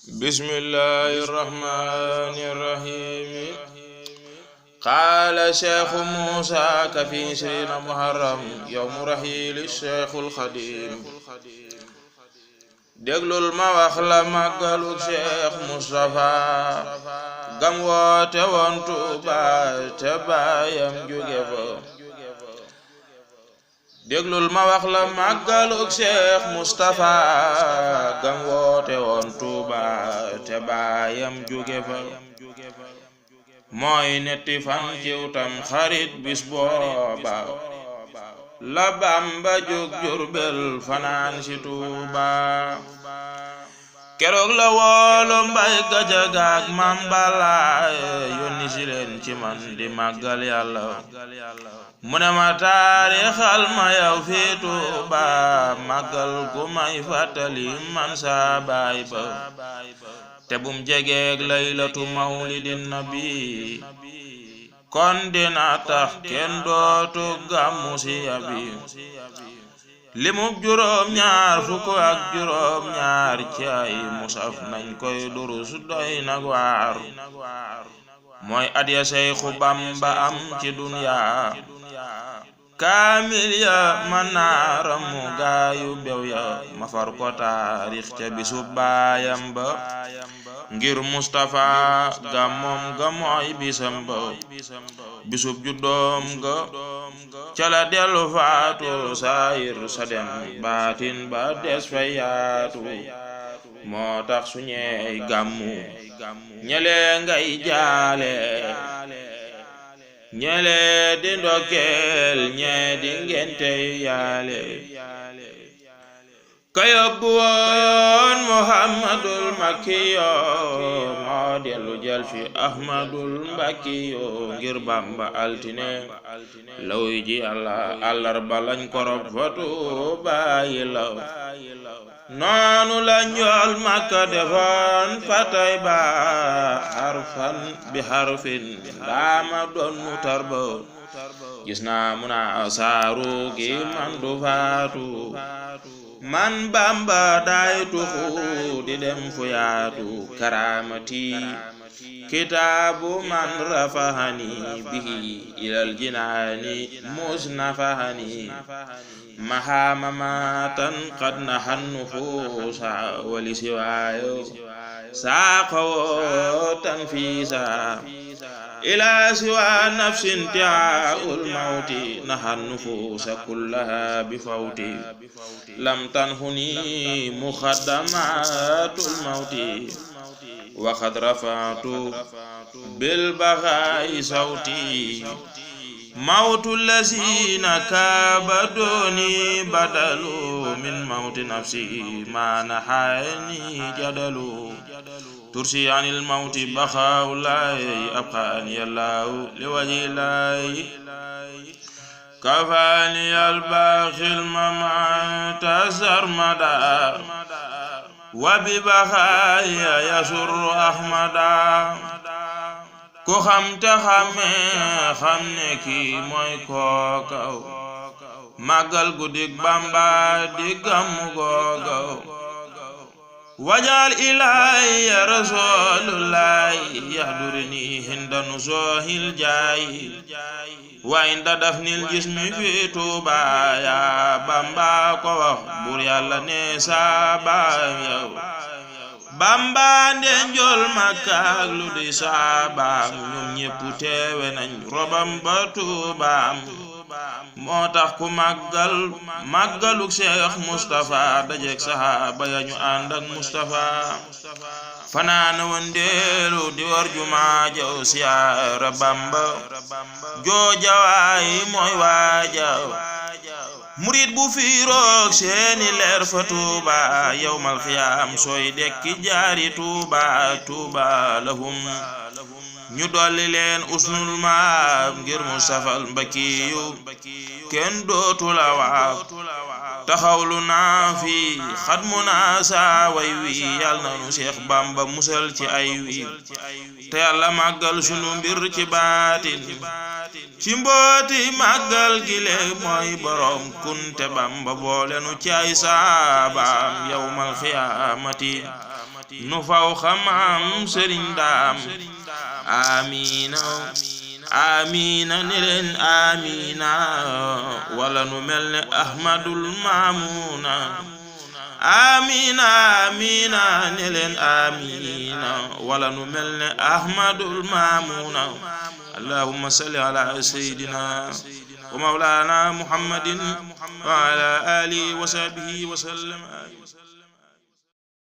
بسم الله الرحمن الرحيم. قال شيخ موسى كفي 20 محرم يوم رحيل الشيخ الخديم. déglul ma wax la màggalug Cheikh Moustapha gam woote woon Tuuba te baayam jóge fa. déglul ma wax la màggalug Cheikh Moustapha gam woote woon Tuuba te baayam jóge fa. mooy netti fan ciw tam xarit bis booba la Bamba jóg Jurbel fanaan si Tuuba. keroog la woolu Mbay Gajaga ak Maam Balla yónni si leen ci man di màggal Yàlla. mu ne ma taarixal ma yow fi Tuuba màggal gu may fàttali man saa baay ba. te bum jegeeg laylatu mawlidin nabi kon dina tax kenn dootu gàmmu si abi. limub juróom-ñaar fukk ak juróom-ñaar ci ay musaf nañ koy durus doy nag waar. mooy at ya Seyxu Bamba am ci dunya kaamil ya manaaram mu gaayu bew ya ma far ko taarix ca bisub baayam ba. ngir Mustafa gàmmoom ga mooy bisam ba. bisub juddoom ga ca la dellu faatu saayir sa dem baatin ba des fay yaatu. moo tax su ñeey gàmmu ñele ngay jaale ñele di ndokkeel ñee di ngente yaale. ka yóbbu woon Muhammadul Makkiyo moo dellu jël fi Ahmadul Mbakkiyo. ngir Bamba altine lawuy ji àllarba lañ ko rob fa Tuuba yi law. noonu la njool Makka defoon fa Tayba harfan bi harfin ndaama doon mu tarba. gis naa mu naa saaru gi man du faatu man Bamba daay tuxu di dem fu yaatu. karamati kitaabu man rafahani bihi ilal jinaani musnafahani. mahamamatan qad nahan nufusa wali siwaayo saaqawo tanfisa ila siwa nafsin tiaul mawti nahan nufusa kullaha bifawti. lam tanhuni mukhadamatul mawti wa qad rafa'tu bil baghai sawti. mawtu lazina kabadoni badalu min mawti nafsi ma nahani jadalu. tursi anil mawti bakhaulai abqani Allahu liwajhi Allahi kafani al-bakhil mamata sarmada wa bi bakhaya yasurru ahmada. ku xam te xamee xam ne kii mooy kookaw màggal guddik Bamba di gàmmu googaw. wajal ilaahi ya rasulullahi yahdurini hinda nusohil jaayi wa inda dafnil jismi fi Tuuba ya Bamba ko wax bur Yàlla ne saabaam yow. Bamba ndenjol Makka ak lu di saabaam ñoom ñépp teewe nañ robam ba Tuubaam. moo tax ku màggaluk Cheikh Moustapha dajeek sahaaba ya ñu ànd ak Moustapha. fanaana wëndeelu di war jumaa jaw siyaara Bamba joojawaay mooy waajaw. murid bu fiiroog seeni leer fa Tuuba yawmal xiyaam sooy dekki jaari Tuuba. Tuuba lahum ñu dolli leen usnul maam ngir Mustafal Mbakiyu kenn dootu la waab. taxawlu naa fi xadmu naa saa way wi yal na nu Seex Bamba musal ci ay wi. te Yàlla màggal sunu mbir ci baatin ci mbooti màggal gile mooy borom kunte Bamba boole nu ci ay saabaam yawmal xiyaamati. nu faw xamaam sëriñ daam amiina amiina ni leen amiina wala nu mel ne ahmadul maamuna amiina amiina ni leen amiina wala nu mel ne ahmadul maamuna allahumma salli ala sayyidina wa mawlana muhammadin wa ala alihi wa sahbihi wa sallam.